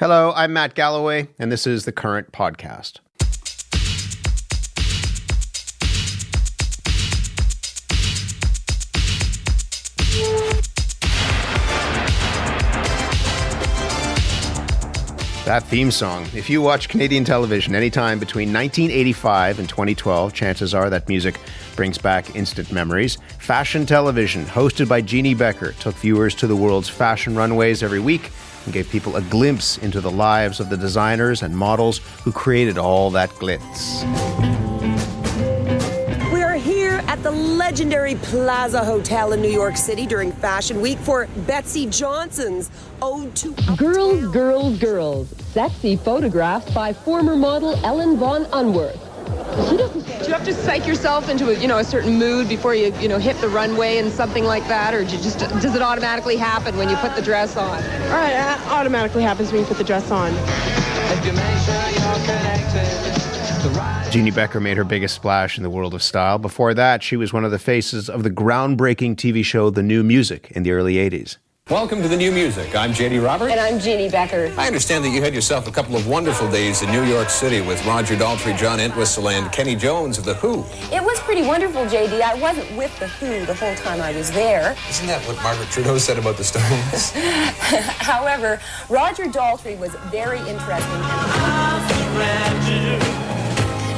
Hello, I'm Matt Galloway, and this is The Current Podcast. That theme song. If you watch Canadian television anytime between 1985 and 2012, chances are that music brings back instant memories. Fashion television, hosted by Jeanne Beker, took viewers to the world's fashion runways every week and gave people a glimpse into the lives of the designers and models who created all that glitz. We are here at the legendary Plaza Hotel in New York City during Fashion Week for Betsy Johnson's Ode to Girls, Girls, Girls. Sexy photographs by former model Ellen von Unworth. Do you have to psych yourself into a certain mood before you hit the runway and something like that, or does it automatically happen when you put the dress on? All right, that automatically happens when you put the dress on. Jeanne Beker made her biggest splash in the world of style. Before that, she was one of the faces of the groundbreaking TV show The New Music in the early 80s. Welcome to The New Music. I'm J.D. Roberts. And I'm Jeanne Beker. I understand that you had yourself a couple of wonderful days in New York City with Roger Daltrey, John Entwistle, and Kenny Jones of The Who. It was pretty wonderful, J.D. I wasn't with The Who the whole time I was there. Isn't that what Margaret Trudeau said about the Stones? However, Roger Daltrey was very interesting.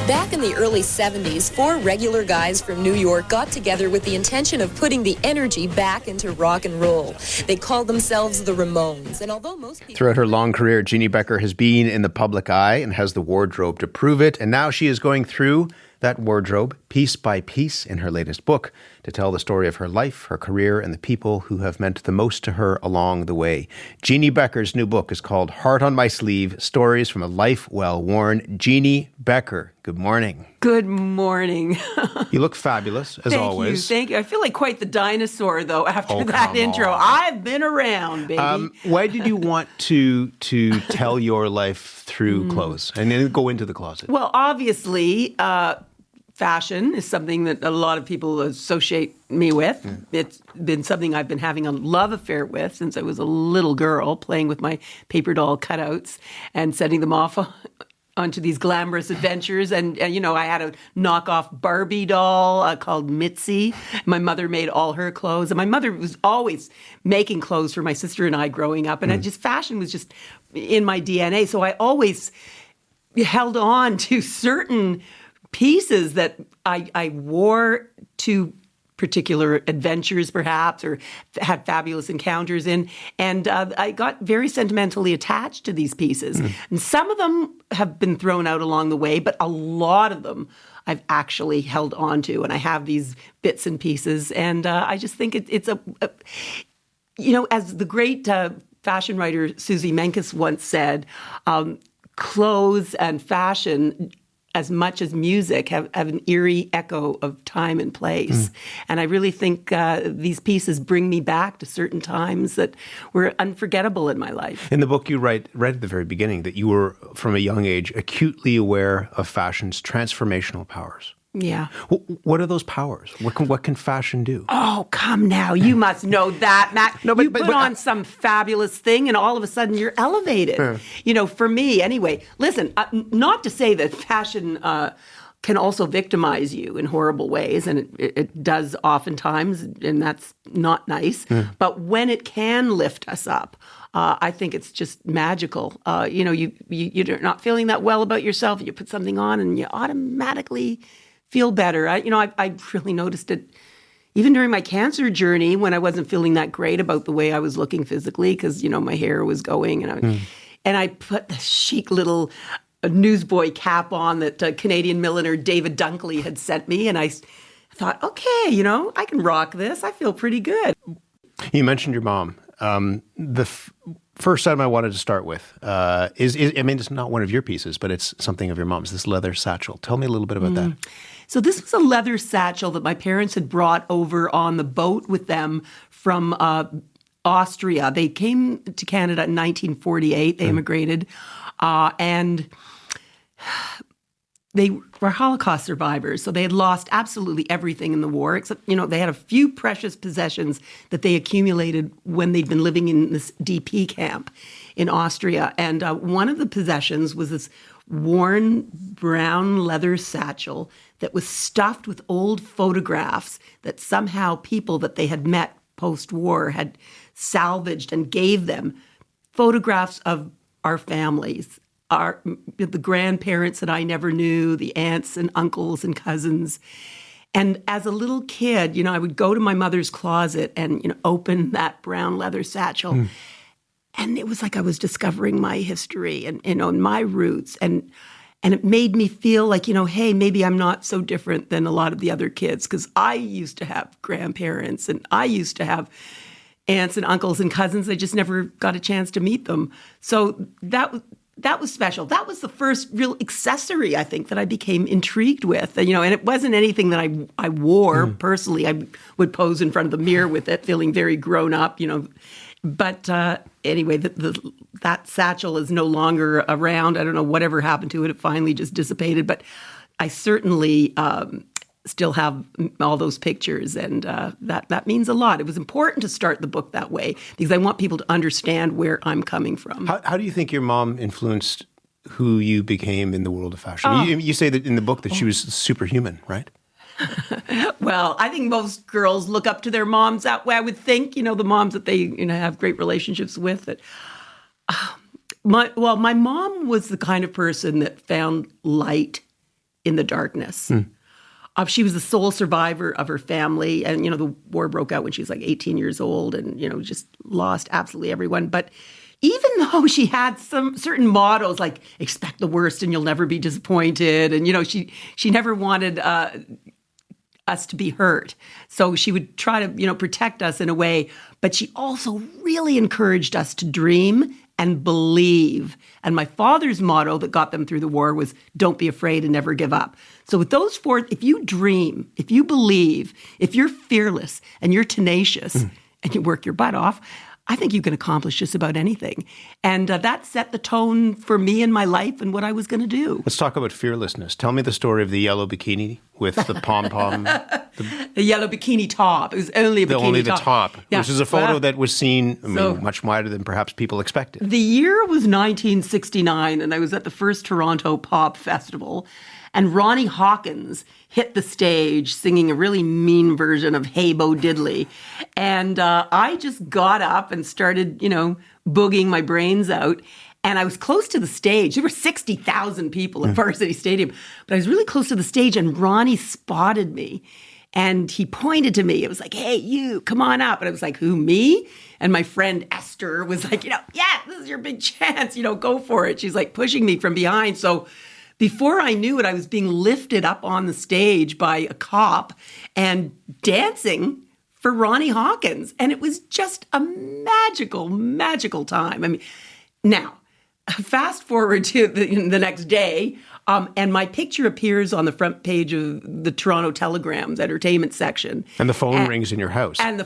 Back in the early 70s, 4 regular guys from New York got together with the intention of putting the energy back into rock and roll. They called themselves the Ramones, and although most people... Throughout her long career, Jeanne Beker has been in the public eye and has the wardrobe to prove it, and now she is going through that wardrobe piece by piece in her latest book to tell the story of her life, her career, and the people who have meant the most to her along the way. Jeanne Beker's new book is called Heart on My Sleeve, Stories from a Life Well Worn. Jeanne Beker, good morning. Good morning. You look fabulous, as always. Thank you. I feel like quite the dinosaur, though, after that intro. I've been around, baby. Why did you want to tell your life through clothes and then go into the closet? Well, obviously... fashion is something that a lot of people associate me with. It's been something I've been having a love affair with since I was a little girl, playing with my paper doll cutouts and setting them off onto these glamorous adventures. And I had a knockoff Barbie doll called Mitzi. My mother made all her clothes. And my mother was always making clothes for my sister and I growing up. And fashion was just in my DNA. So I always held on to certain pieces that I wore to particular adventures, perhaps, or had fabulous encounters in. And I got very sentimentally attached to these pieces. And some of them have been thrown out along the way, but a lot of them I've actually held on to. And I have these bits and pieces. And I just think it's as the great fashion writer Susie Menkes once said, clothes and fashion, as much as music, have an eerie echo of time and place. And I really think these pieces bring me back to certain times that were unforgettable in my life. In the book, you write right at the very beginning that you were, from a young age, acutely aware of fashion's transformational powers. Yeah. What are those powers? What can fashion do? Oh, come now. You must know that, Matt. You put on some fabulous thing and all of a sudden you're elevated. For me, anyway. Listen, not to say that fashion can also victimize you in horrible ways, and it does oftentimes, and that's not nice. But when it can lift us up, I think it's just magical. You're not feeling that well about yourself, you put something on and you automatically feel better. I really noticed it even during my cancer journey when I wasn't feeling that great about the way I was looking physically because, my hair was going. And I put the chic little newsboy cap on that Canadian milliner David Dunkley had sent me. And I thought, okay, I can rock this. I feel pretty good. You mentioned your mom. The first item I wanted to start with is it's not one of your pieces, but it's something of your mom's, this leather satchel. Tell me a little bit about that. So this was a leather satchel that my parents had brought over on the boat with them from Austria. They came to Canada in 1948. They immigrated. And they were Holocaust survivors, so they had lost absolutely everything in the war, except, they had a few precious possessions that they accumulated when they'd been living in this DP camp in Austria. And one of the possessions was this worn brown leather satchel that was stuffed with old photographs that somehow people that they had met post-war had salvaged and gave them. Photographs of our families, the grandparents that I never knew, the aunts and uncles and cousins. And as a little kid, I would go to my mother's closet and, open that brown leather satchel. And it was like I was discovering my history and, my roots. And it made me feel like, hey, maybe I'm not so different than a lot of the other kids, because I used to have grandparents and I used to have aunts and uncles and cousins. I just never got a chance to meet them. So that was special. That was the first real accessory, I think, that I became intrigued with. And it wasn't anything that I wore personally. I would pose in front of the mirror with it, feeling very grown up, But anyway, that satchel is no longer around. I don't know whatever happened to it. It finally just dissipated. But I certainly still have all those pictures, and that means a lot. It was important to start the book that way because I want people to understand where I'm coming from. How do you think your mom influenced who you became in the world of fashion? You say that in the book that she was superhuman, right? Well, I think most girls look up to their moms that way. I would think, the moms that they have great relationships with. That my mom was the kind of person that found light in the darkness. She was the sole survivor of her family, and the war broke out when she was like 18 years old, and just lost absolutely everyone. But even though she had some certain mottos like expect the worst and you'll never be disappointed, and she never wanted us to be hurt. So she would try to, protect us in a way, but she also really encouraged us to dream and believe. And my father's motto that got them through the war was, don't be afraid and never give up. So with those four, if you dream, if you believe, if you're fearless and you're tenacious and you work your butt off, I think you can accomplish just about anything. And that set the tone for me in my life and what I was going to do. Let's talk about fearlessness. Tell me the story of the yellow bikini with the pom-pom. The yellow bikini top. It was only a bikini top. Only the top, yeah. Which is a photo that was seen much wider than perhaps people expected. The year was 1969, and I was at the first Toronto Pop Festival. And Ronnie Hawkins hit the stage singing a really mean version of Hey Bo Diddley. And I just got up and started, boogieing my brains out. And I was close to the stage. There were 60,000 people at Varsity Stadium. But I was really close to the stage, and Ronnie spotted me. And he pointed to me. It was like, hey, you, come on up. And I was like, who, me? And my friend Esther was like, yeah, this is your big chance. Go for it. She's like pushing me from behind. So before I knew it, I was being lifted up on the stage by a cop and dancing for Ronnie Hawkins. And it was just a magical, magical time. I mean, now, fast forward to the next day, and my picture appears on the front page of the Toronto Telegram's entertainment section. And the phone rings in your house. And the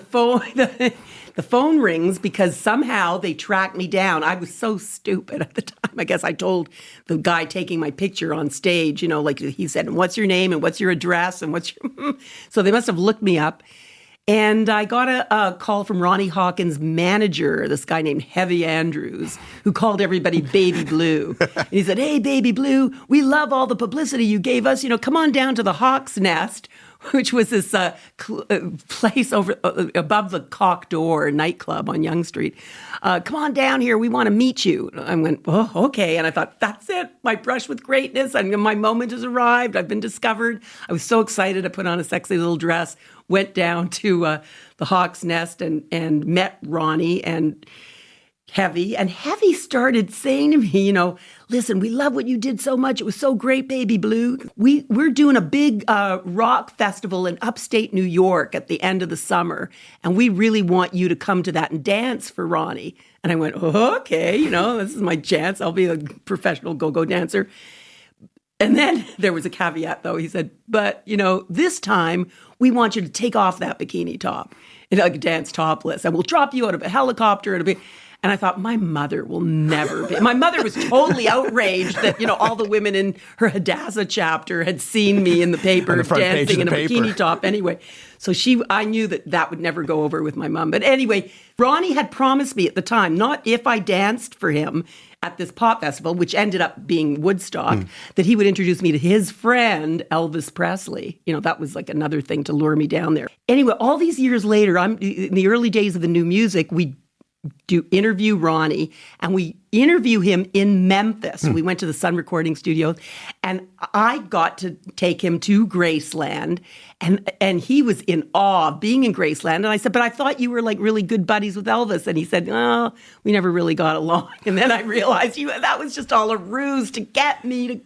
phone rings because somehow they tracked me down. I was so stupid at the time. I guess I told the guy taking my picture on stage, like he said, what's your name and what's your address and what's your... So they must have looked me up. And I got a call from Ronnie Hawkins' manager, this guy named Heavy Andrews, who called everybody Baby Blue. And he said, hey, Baby Blue, we love all the publicity you gave us. Come on down to the Hawk's Nest, which was this place over above the Cock Door nightclub on Yonge Street. Come on down here. We want to meet you. I went, oh, okay. And I thought, that's it. My brush with greatness. My moment has arrived. I've been discovered. I was so excited. I put on a sexy little dress, went down to the Hawk's Nest and met Ronnie and Heavy. And Heavy started saying to me, listen, we love what you did so much. It was so great, Baby Blue. We're doing a big rock festival in upstate New York at the end of the summer. And we really want you to come to that and dance for Ronnie. And I went, oh, okay, this is my chance. I'll be a professional go-go dancer. And then there was a caveat, though. He said, but, this time we want you to take off that bikini top and dance topless. And we'll drop you out of a helicopter. And I thought, my mother will never be. My mother was totally outraged that, all the women in her Hadassah chapter had seen me in the paper dancing in a bikini top anyway. So I knew that would never go over with my mom. But anyway, Ronnie had promised me at the time, not if I danced for him at this pop festival, which ended up being Woodstock, that he would introduce me to his friend, Elvis Presley. That was like another thing to lure me down there. Anyway, all these years later, in the early days of the new music, we do interview Ronnie, and we interview him in Memphis. We went to the Sun Recording Studios, and I got to take him to Graceland, and he was in awe of being in Graceland. And I said, but I thought you were like really good buddies with Elvis. And he said, oh, we never really got along. And then I realized that was just all a ruse to get me to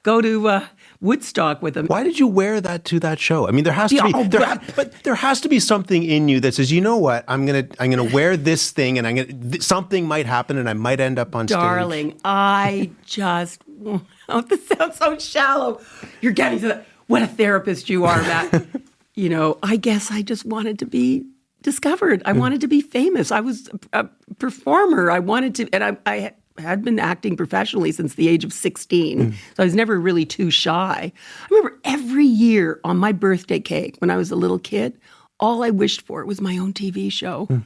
go to Woodstock with him. Why did you wear that to that show? I mean, there has to be something in you that says, you know what, I'm gonna wear this thing, and something might happen, and I might end up on stage. Darling, I just this sounds so shallow. You're getting to that. What a therapist you are, Matt. I guess I just wanted to be discovered. I wanted to be famous. I was a performer. I wanted to, and I had been acting professionally since the age of 16. So I was never really too shy. I remember every year on my birthday cake when I was a little kid, all I wished for was my own TV show. Can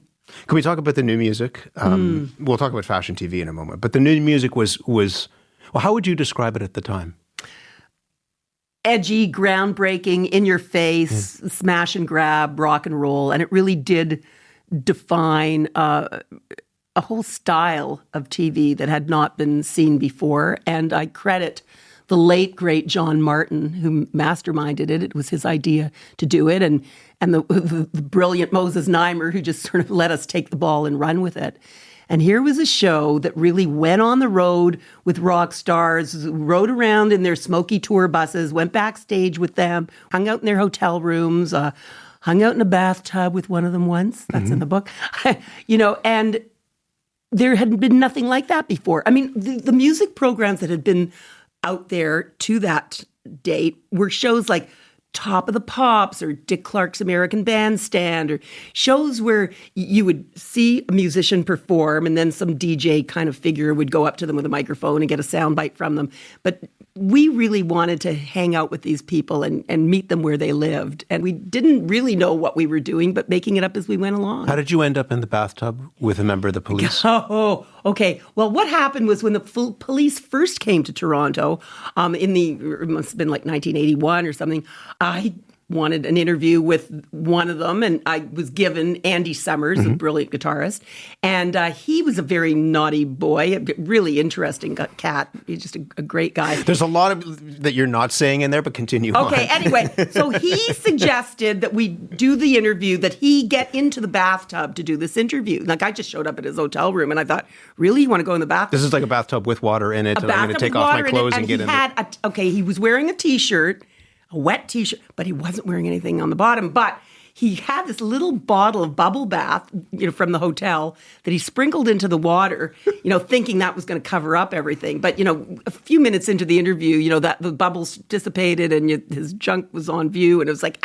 we talk about the new music? We'll talk about fashion TV in a moment. But the new music was well, how would you describe it at the time? Edgy, groundbreaking, in your face, smash and grab, rock and roll. And it really did define a whole style of TV that had not been seen before. And I credit the late, great John Martin, who masterminded it. It was his idea to do it. And the brilliant Moses Neimer, who just sort of let us take the ball and run with it. And here was a show that really went on the road with rock stars, rode around in their smoky tour buses, went backstage with them, hung out in their hotel rooms, hung out in a bathtub with one of them once. That's in the book. And there had been nothing like that before. I mean, the music programs that had been out there to that date were shows like Top of the Pops or Dick Clark's American Bandstand, or shows where you would see a musician perform and then some DJ kind of figure would go up to them with a microphone and get a soundbite from them. But we really wanted to hang out with these people and meet them where they lived. And we didn't really know what we were doing, but making it up as we went along. How did you end up in the bathtub with a member of the police? Oh, okay. Well, what happened was when the police first came to Toronto, it must have been like 1981 or something, I wanted an interview with one of them, and I was given Andy Summers, a brilliant guitarist, and he was a very naughty boy, a really interesting cat. He's just a great guy. There's a lot of that you're not saying in there, but continue on. Okay, anyway, so he suggested that we do the interview, that he get into the bathtub to do this interview. Like, I just showed up at his hotel room, and I thought, really, you want to go in the bathtub? This is like a bathtub with water in it, and I'm going to take off my clothes and get in it. He was wearing a T-shirt, a wet T-shirt, but he wasn't wearing anything on the bottom. But he had this little bottle of bubble bath, from the hotel that he sprinkled into the water, thinking that was going to cover up everything. But, a few minutes into the interview, that the bubbles dissipated and his junk was on view, and it was like,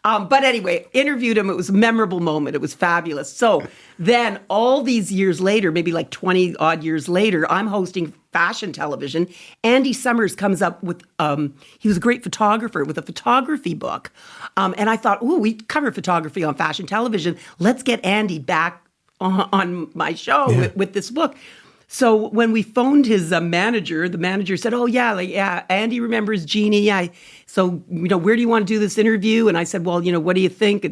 but anyway, interviewed him. It was a memorable moment. It was fabulous. So then all these years later, maybe like 20 odd years later, I'm hosting fashion television. Andy Summers comes up with, he was a great photographer, with a photography book. And I thought, we cover photography on fashion television. Let's get Andy back on my show with this book. So when we phoned his manager, the manager said, Andy remembers Jeannie. Yeah. So, where do you want to do this interview? And I said, well, what do you think?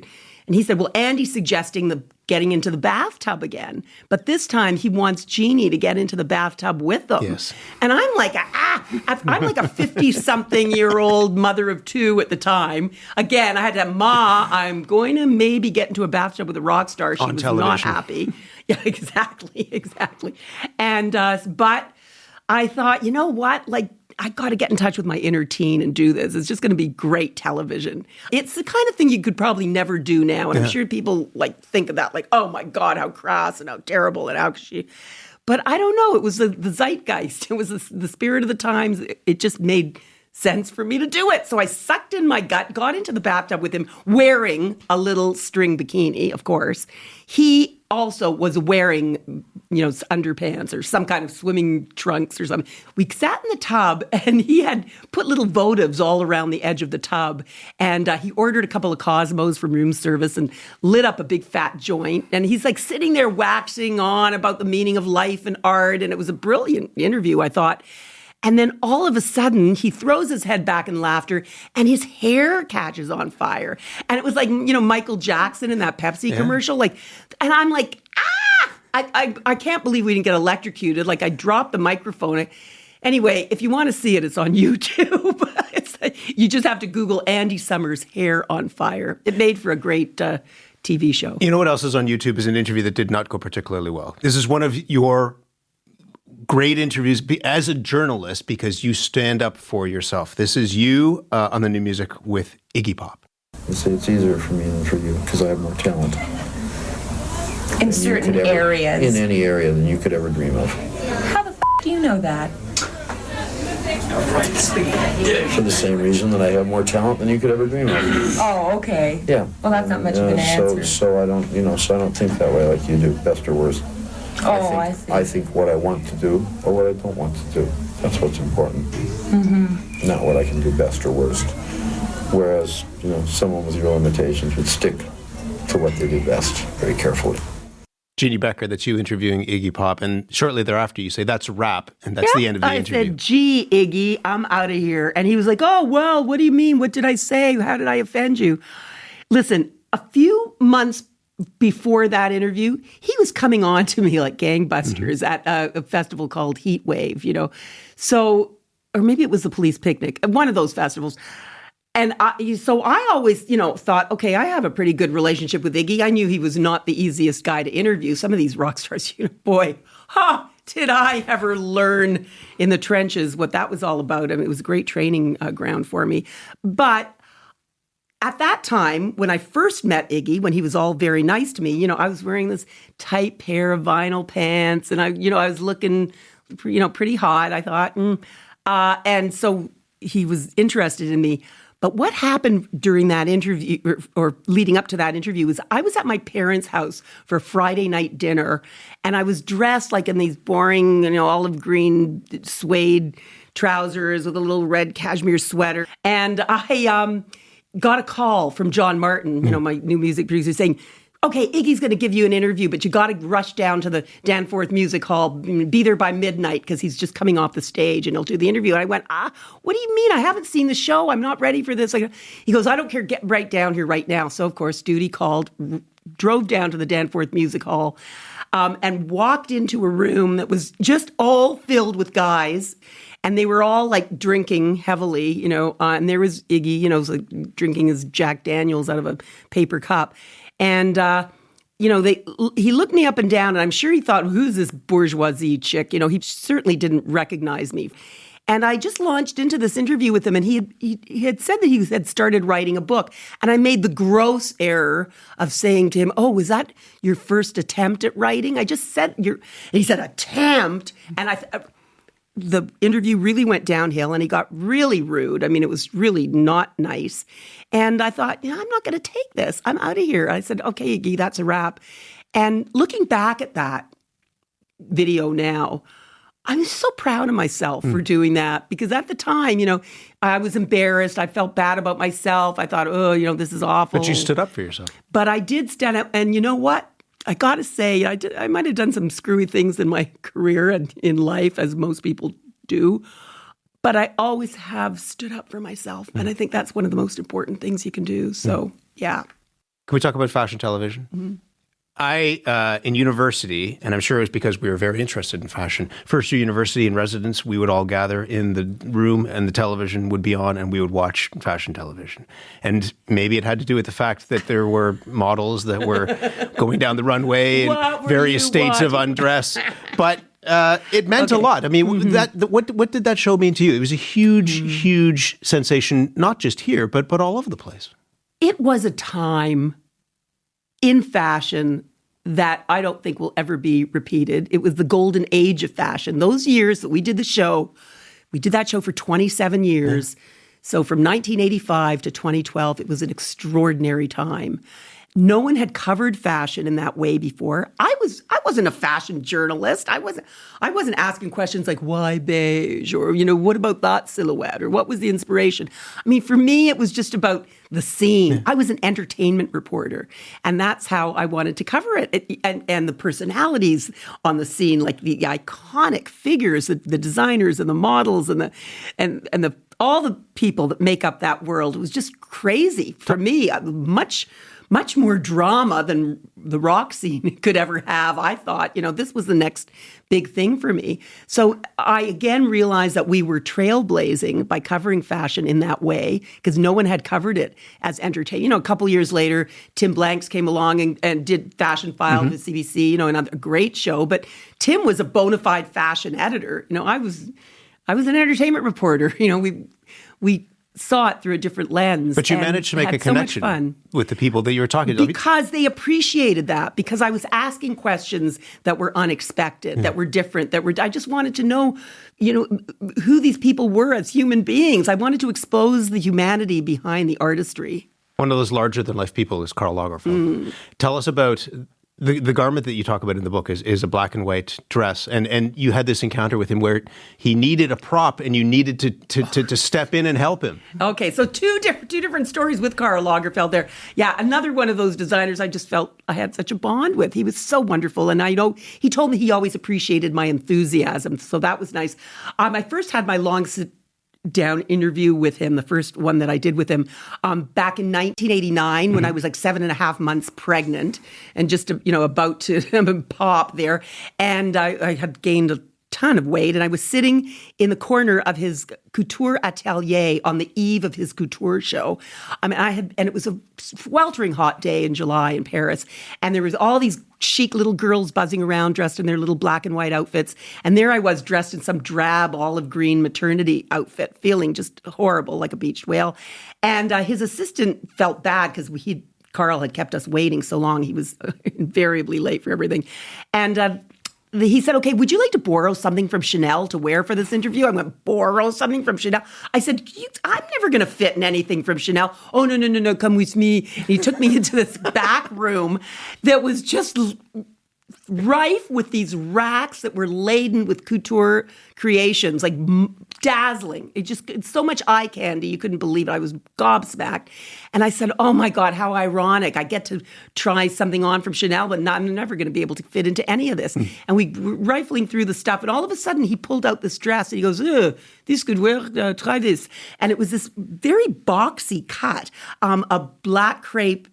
And he said, well, Andy's suggesting getting into the bathtub again. But this time he wants Jeannie to get into the bathtub with them. Yes. And I'm like, I'm like a 50-something-year-old mother of two at the time. Again, I had to, I'm going to maybe get into a bathtub with a rock star. She was television. Not happy. Yeah, exactly. And, but I thought, you know what? Like, I got to get in touch with my inner teen and do this. It's just going to be great television. It's the kind of thing you could probably never do now. And I'm sure people think of that, like, oh my God, how crass and how terrible and how she. But I don't know. It was the zeitgeist. It was the spirit of the times. It just made sense for me to do it. So I sucked in my gut, got into the bathtub with him, wearing a little string bikini, of course. He also was wearing underpants or some kind of swimming trunks or something. We sat in the tub, and he had put little votives all around the edge of the tub. And he ordered a couple of Cosmos from room service and lit up a big fat joint. And he's like sitting there waxing on about the meaning of life and art. And it was a brilliant interview, I thought. And then all of a sudden, he throws his head back in laughter, and his hair catches on fire. And it was like, Michael Jackson in that Pepsi commercial. And I'm like, I can't believe we didn't get electrocuted. Like, I dropped the microphone. Anyway, if you want to see it, it's on YouTube. You just have to Google Andy Summers' hair on fire. It made for a great TV show. You know what else is on YouTube is an interview that did not go particularly well. This is one of your great interviews as a journalist because you stand up for yourself. This is you on the new music with Iggy Pop. It's easier for me than for you because I have more talent. In certain areas. In any area than you could ever dream of. How the f*** do you know that? For the same reason that I have more talent than you could ever dream of. Oh, okay. Yeah. Well, that's not much of an answer. So I don't, so I don't think that way like you do, best or worst. I see. I think what I want to do or what I don't want to do. That's what's important. Mm-hmm. Not what I can do best or worst. Whereas, someone with real limitations would stick to what they do best very carefully. Jeanne Beker, that's you interviewing Iggy Pop, and shortly thereafter you say, that's a wrap, and that's the end of the interview. I said, gee, Iggy, I'm out of here. And he was like, oh, well, what do you mean? What did I say? How did I offend you? Listen, a few months before that interview, he was coming on to me like gangbusters at a festival called Heat Wave, So, or maybe it was the Police Picnic, one of those festivals. And so I always, thought, okay, I have a pretty good relationship with Iggy. I knew he was not the easiest guy to interview. Some of these rock stars, boy, did I ever learn in the trenches what that was all about. I mean, it was a great training ground for me. But at that time, when I first met Iggy, when he was all very nice to me, I was wearing this tight pair of vinyl pants, and I was looking, pretty hot, I thought. And so he was interested in me. But what happened during that interview or leading up to that interview was I was at my parents' house for Friday night dinner, and I was dressed like in these boring, olive green suede trousers with a little red cashmere sweater. And I got a call from John Martin, my new music producer, saying, okay, Iggy's going to give you an interview, but you got to rush down to the Danforth Music Hall, be there by midnight because he's just coming off the stage and he'll do the interview. And I went, what do you mean? I haven't seen the show. I'm not ready for this. He goes, I don't care. Get right down here right now. So, of course, Duty called, drove down to the Danforth Music Hall and walked into a room that was just all filled with guys. And they were all like drinking heavily, and there was Iggy, was like drinking his Jack Daniels out of a paper cup. And, he looked me up and down, and I'm sure he thought, who's this bourgeoisie chick? He certainly didn't recognize me. And I just launched into this interview with him, and he had said that he had started writing a book. And I made the gross error of saying to him, oh, was that your first attempt at writing? I just said, and he said, attempt? And the interview really went downhill, and he got really rude. I mean, it was really not nice. And I thought, I'm not going to take this. I'm out of here. I said, okay, Iggy, that's a wrap. And looking back at that video now, I'm so proud of myself for doing that, because at the time, I was embarrassed. I felt bad about myself. I thought, this is awful. But you stood up for yourself. But I did stand up. And you know what? I got to say, I might have done some screwy things in my career and in life, as most people do. But I always have stood up for myself. And I think that's one of the most important things you can do. So, yeah. Can we talk about fashion television? Mm-hmm. I, in university, and I'm sure it was because we were very interested in fashion, first year university in residence, we would all gather in the room and the television would be on and we would watch fashion television. And maybe it had to do with the fact that there were models that were going down the runway in various states of undress. But it meant a lot. I mean, what did that show mean to you? It was a huge, huge sensation, not just here, but all over the place. It was a time in fashion that I don't think will ever be repeated. It was the golden age of fashion. Those years that we did the show, we did that show for 27 years. So from 1985 to 2012, it was an extraordinary time. no one had covered fashion in that way before. I wasn't a fashion journalist. I wasn't asking questions like, why beige? Or, what about that silhouette? Or what was the inspiration? I mean, for me, it was just about the scene. I was an entertainment reporter. And that's how I wanted to cover it. And the personalities on the scene, like the iconic figures, the designers and the models and the all the people that make up that world, was just crazy for me. Much more drama than the rock scene could ever have. I thought, this was the next big thing for me. So I again realized that we were trailblazing by covering fashion in that way, because no one had covered it as entertainment. A couple years later, Tim Blanks came along and did Fashion File with CBC, another great show. But Tim was a bona fide fashion editor. I was an entertainment reporter. We saw it through a different lens. But you managed to make a connection with the people that you were talking to. Because they appreciated that, because I was asking questions that were unexpected, that were different, I just wanted to know, who these people were as human beings. I wanted to expose the humanity behind the artistry. One of those larger-than-life people is Karl Lagerfeld. Tell us about the garment that you talk about in the book is a black and white dress, and you had this encounter with him where he needed a prop and you needed to step in and help him. Okay, so two different stories with Karl Lagerfeld there. Yeah, another one of those designers I just felt I had such a bond with. He was so wonderful, and I know he told me he always appreciated my enthusiasm, so that was nice. I first had my long down interview with him, the first one that I did with him, back in 1989 when I was like 7.5 months pregnant and just, about to pop there. And I had gained a ton of weight, and I was sitting in the corner of his couture atelier on the eve of his couture show. And it was a sweltering hot day in July in Paris, and there was all these chic little girls buzzing around dressed in their little black and white outfits. And there I was dressed in some drab olive green maternity outfit, feeling just horrible, like a beached whale. And his assistant felt bad because Karl had kept us waiting so long. He was invariably late for everything. And he said, okay, would you like to borrow something from Chanel to wear for this interview? I went, borrow something from Chanel? I said, I'm never going to fit in anything from Chanel. Oh, no, come with me. And he took me into this back room that was just rife with these racks that were laden with couture creations, like dazzling. It's so much eye candy, you couldn't believe it. I was gobsmacked. And I said, oh my God, how ironic. I get to try something on from Chanel, but I'm never going to be able to fit into any of this. And we were rifling through the stuff, and all of a sudden he pulled out this dress and he goes, this could wear, try this. And it was this very boxy cut, a black crepe,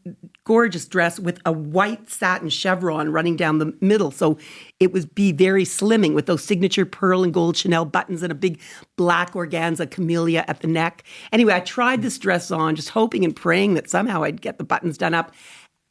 gorgeous dress with a white satin chevron running down the middle. So it would be very slimming with those signature pearl and gold Chanel buttons and a big black organza camellia at the neck. Anyway, I tried this dress on, just hoping and praying that somehow I'd get the buttons done up.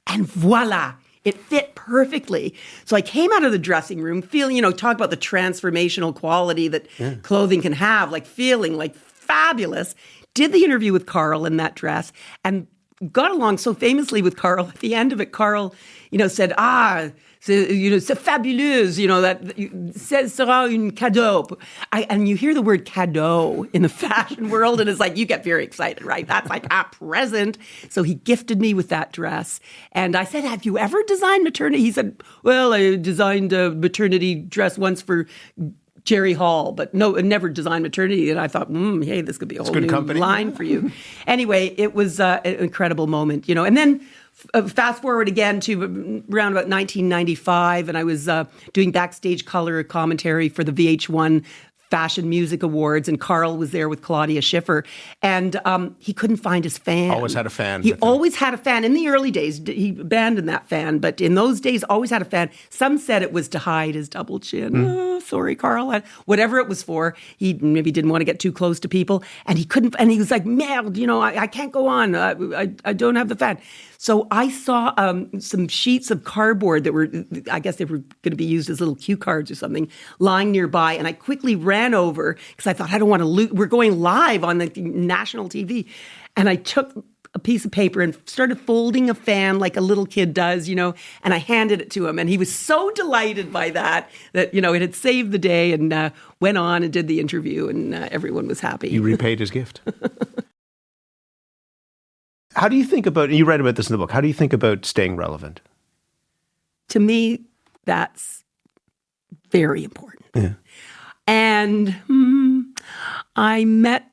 And voila, it fit perfectly. So I came out of the dressing room feeling, talk about the transformational quality that clothing can have, like feeling like fabulous. Did the interview with Karl in that dress and got along so famously with Karl. At the end of it, Karl, said, c'est fabuleuse, that sera un cadeau. And you hear the word cadeau in the fashion world, and it's like, you get very excited, right? That's like a present. So he gifted me with that dress. And I said, have you ever designed maternity? He said, well, I designed a maternity dress once for Jerry Hall, but no, never designed maternity. And I thought, hey, this could be a whole new line for you. Anyway, it was an incredible moment, And then fast forward again to around about 1995, and I was doing backstage color commentary for the VH1 Fashion Music Awards, and Karl was there with Claudia Schiffer, and he couldn't find his fan. Always had a fan. He always had a fan. In the early days, he abandoned that fan, but in those days, always had a fan. Some said it was to hide his double chin. Oh, sorry, Karl. Whatever it was for, he maybe didn't want to get too close to people, and he couldn't. And he was like, "Merde, I can't go on. I don't have the fan." So I saw some sheets of cardboard that were, I guess they were going to be used as little cue cards or something, lying nearby. And I quickly ran over because I thought, I don't want to lose. We're going live on the national TV. And I took a piece of paper and started folding a fan like a little kid does, and I handed it to him. And he was so delighted by that, it had saved the day, and went on and did the interview, and everyone was happy. You repaid his gift. How do you think about, and you write about this in the book, how do you think about staying relevant? To me, that's very important. Yeah. And I met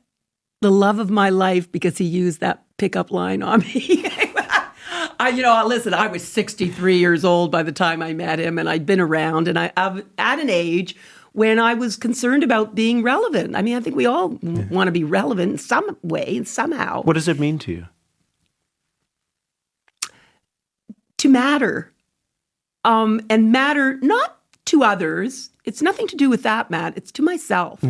the love of my life because he used that pickup line on me. Listen, I was 63 years old by the time I met him, and I'd been around, and I'm at an age when I was concerned about being relevant. I mean, I think we all want to be relevant in some way and somehow. What does it mean to you? To matter. And matter not to others. It's nothing to do with that, Matt. It's to myself.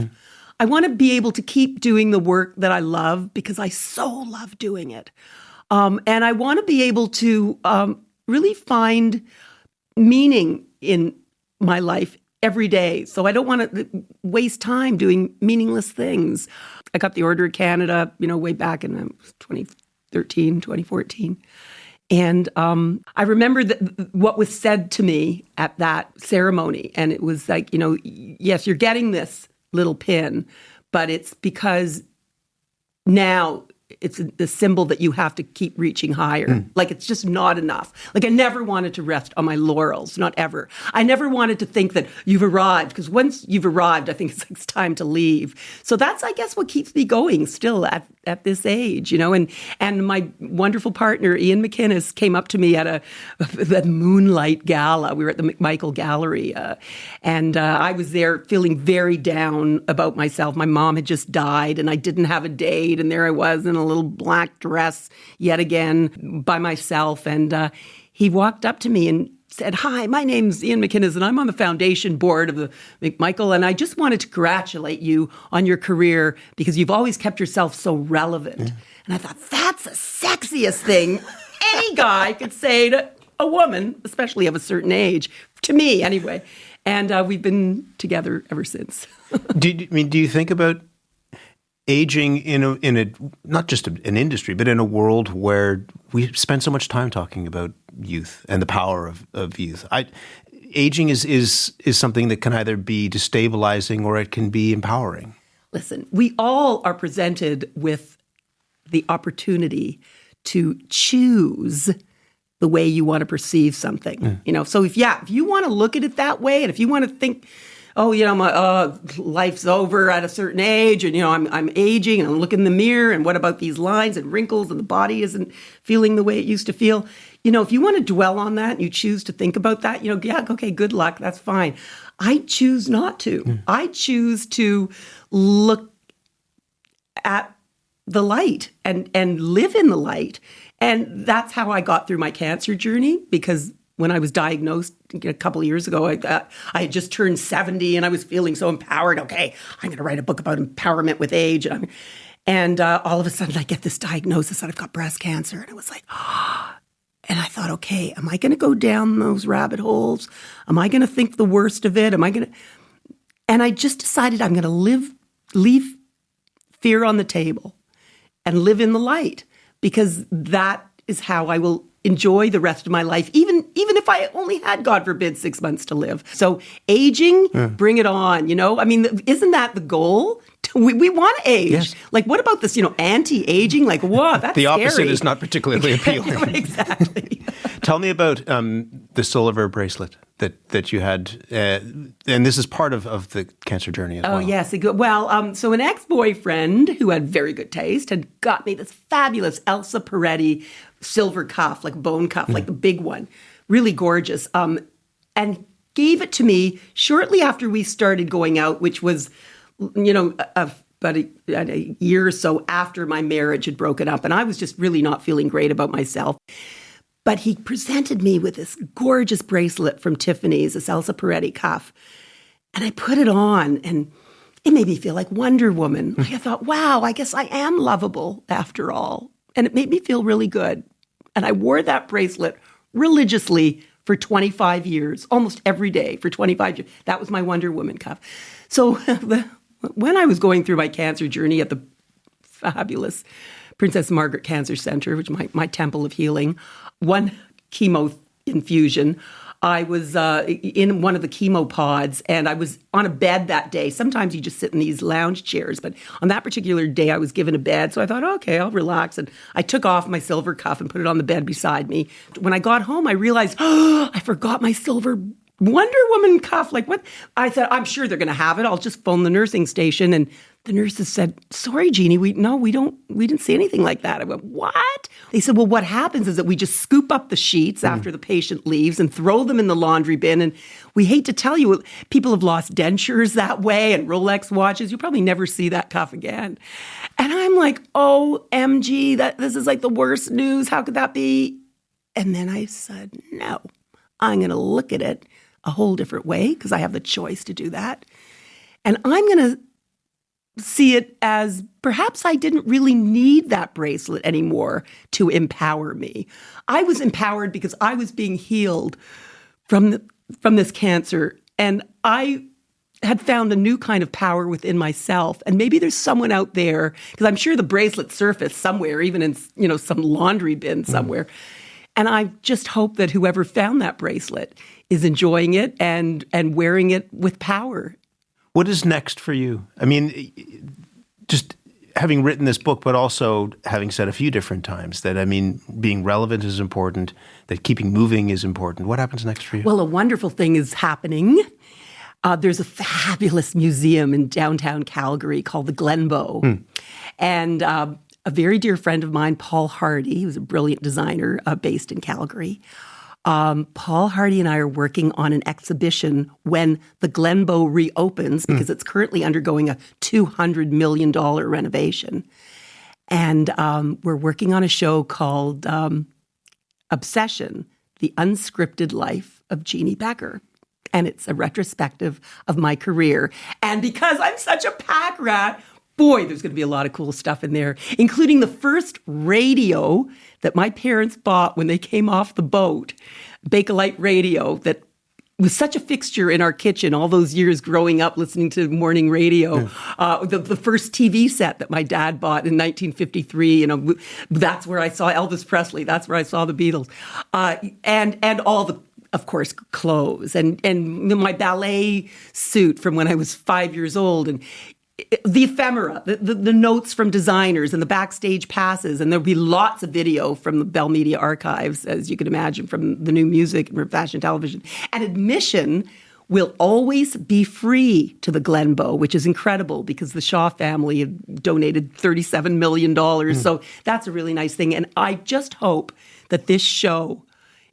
I want to be able to keep doing the work that I love because I so love doing it. And I want to be able to really find meaning in my life every day. So I don't want to waste time doing meaningless things. I got the Order of Canada, way back in 2013, 2014. And I remember what was said to me at that ceremony. And it was like, yes, you're getting this little pin, but it's because now it's the symbol that you have to keep reaching higher. Like, it's just not enough. Like, I never wanted to rest on my laurels, not ever. I never wanted to think that you've arrived, because once you've arrived, I think it's time to leave. So that's, I guess, what keeps me going still at this age, And my wonderful partner, Ian McInnes, came up to me at a moonlight gala. We were at the McMichael Gallery, and I was there feeling very down about myself. My mom had just died, and I didn't have a date, and there I was in a little black dress yet again by myself. And he walked up to me and said, "Hi, my name's Ian McInnes, and I'm on the foundation board of the McMichael, and I just wanted to congratulate you on your career because you've always kept yourself so relevant." And I thought, that's the sexiest thing any guy could say to a woman, especially of a certain age, to me anyway. And we've been together ever since. Do you think about aging in a not just an industry, but in a world where we spend so much time talking about youth and the power of youth? Aging is something that can either be destabilizing or it can be empowering. Listen, we all are presented with the opportunity to choose the way you want to perceive something. So if you want to look at it that way, and if you want to think, my life's over at a certain age, and I'm aging, and I look in the mirror, and what about these lines and wrinkles, and the body isn't feeling the way it used to feel? If you want to dwell on that and you choose to think about that, okay, good luck, that's fine. I choose not to. I choose to look at the light and live in the light. And that's how I got through my cancer journey, because when I was diagnosed a couple of years ago, I had just turned 70 and I was feeling so empowered. Okay, I'm going to write a book about empowerment with age. And all of a sudden I get this diagnosis that I've got breast cancer. And it was like, and I thought, okay, am I going to go down those rabbit holes? Am I going to think the worst of it? And I just decided I'm going to leave fear on the table and live in the light, because that is how I will enjoy the rest of my life, even if I only had, God forbid, 6 months to live. So aging, bring it on, isn't that the goal? We want to age. Yes. Like, what about this, anti-aging? Like, whoa, that's the opposite scary. Is not particularly appealing. Exactly. Tell me about the silver bracelet that you had, and this is part of the cancer journey as well. Oh, yes. Well, so an ex-boyfriend who had very good taste had got me this fabulous Elsa Peretti silver cuff, like bone cuff, like the big one, really gorgeous, and gave it to me shortly after we started going out, which was, about a year or so after my marriage had broken up, and I was just really not feeling great about myself. But he presented me with this gorgeous bracelet from Tiffany's, this Elsa Peretti cuff. And I put it on, and it made me feel like Wonder Woman. Like, I thought, wow, I guess I am lovable after all. And it made me feel really good. And I wore that bracelet religiously for 25 years, almost every day for 25 years. That was my Wonder Woman cuff. So when I was going through my cancer journey at the fabulous Princess Margaret Cancer Center, which is my temple of healing, one chemo infusion, I was in one of the chemo pods, and I was on a bed that day. Sometimes you just sit in these lounge chairs, but on that particular day, I was given a bed. So I thought, okay, I'll relax. And I took off my silver cuff and put it on the bed beside me. When I got home, I realized, I forgot my silver Wonder Woman cuff. Like, what? I said, I'm sure they're going to have it. I'll just phone the nursing station. And the nurses said, sorry, Jeannie, we didn't see anything like that. I went, what? They said, well, what happens is that we just scoop up the sheets after the patient leaves and throw them in the laundry bin. And we hate to tell you, people have lost dentures that way and Rolex watches. You'll probably never see that cuff again. And I'm like, OMG, this is like the worst news. How could that be? And then I said, no, I'm going to look at it a whole different way because I have the choice to do that. And I'm going to see it as perhaps I didn't really need that bracelet anymore to empower me. I was empowered because I was being healed from this cancer, and I had found a new kind of power within myself. And maybe there's someone out there, because I'm sure the bracelet surfaced somewhere, even in some laundry bin somewhere. And I just hope that whoever found that bracelet is enjoying it and wearing it with power. What is next for you? I mean, just having written this book, but also having said a few different times that, I mean, being relevant is important, that keeping moving is important. What happens next for you? Well, a wonderful thing is happening. There's a fabulous museum in downtown Calgary called the Glenbow. And a very dear friend of mine, Paul Hardy, who's a brilliant designer based in Calgary, Paul Hardy and I are working on an exhibition when the Glenbow reopens, because it's currently undergoing a $200 million renovation. And we're working on a show called Obsession, The Unscripted Life of Jeanne Beker. And it's a retrospective of my career. And because I'm such a pack rat, boy, there's going to be a lot of cool stuff in there, including the first radio that my parents bought when they came off the boat, Bakelite radio, that was such a fixture in our kitchen all those years growing up listening to morning radio. The first TV set that my dad bought in 1953, that's where I saw Elvis Presley. That's where I saw the Beatles. And all the, of course, clothes and my ballet suit from when I was 5 years old, and the ephemera, the notes from designers and the backstage passes. And there'll be lots of video from the Bell Media archives, as you can imagine, from the new music and from fashion television. And admission will always be free to the Glenbow, which is incredible because the Shaw family have donated $37 million. So that's a really nice thing. And I just hope that this show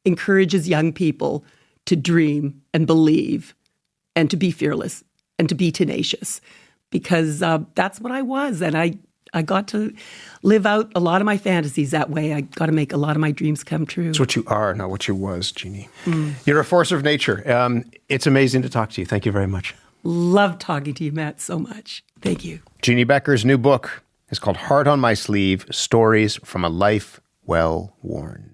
encourages young people to dream and believe and to be fearless and to be tenacious. Because that's what I was. And I got to live out a lot of my fantasies that way. I got to make a lot of my dreams come true. It's what you are, not what you was, Jeanne. You're a force of nature. It's amazing to talk to you. Thank you very much. Love talking to you, Matt, so much. Thank you. Jeanne Beker's new book is called Heart on My Sleeve, Stories from a Life Well Worn.